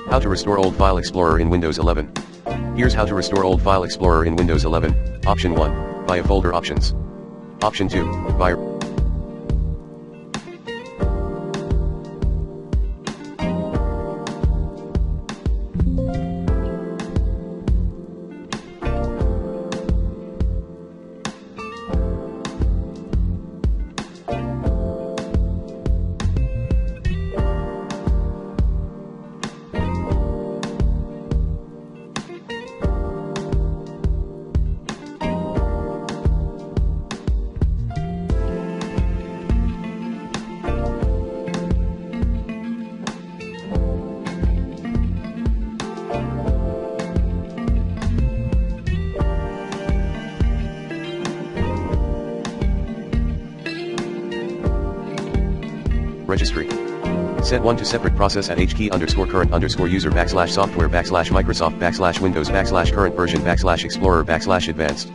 How to restore old File Explorer in Windows 11. Here's how to restore old File Explorer in Windows 11. Option 1. Via Folder Options. Option 2. Via Registry. Set 1 to separate process at hkey_current_user \software \Microsoft \Windows \current version \Explorer \advanced.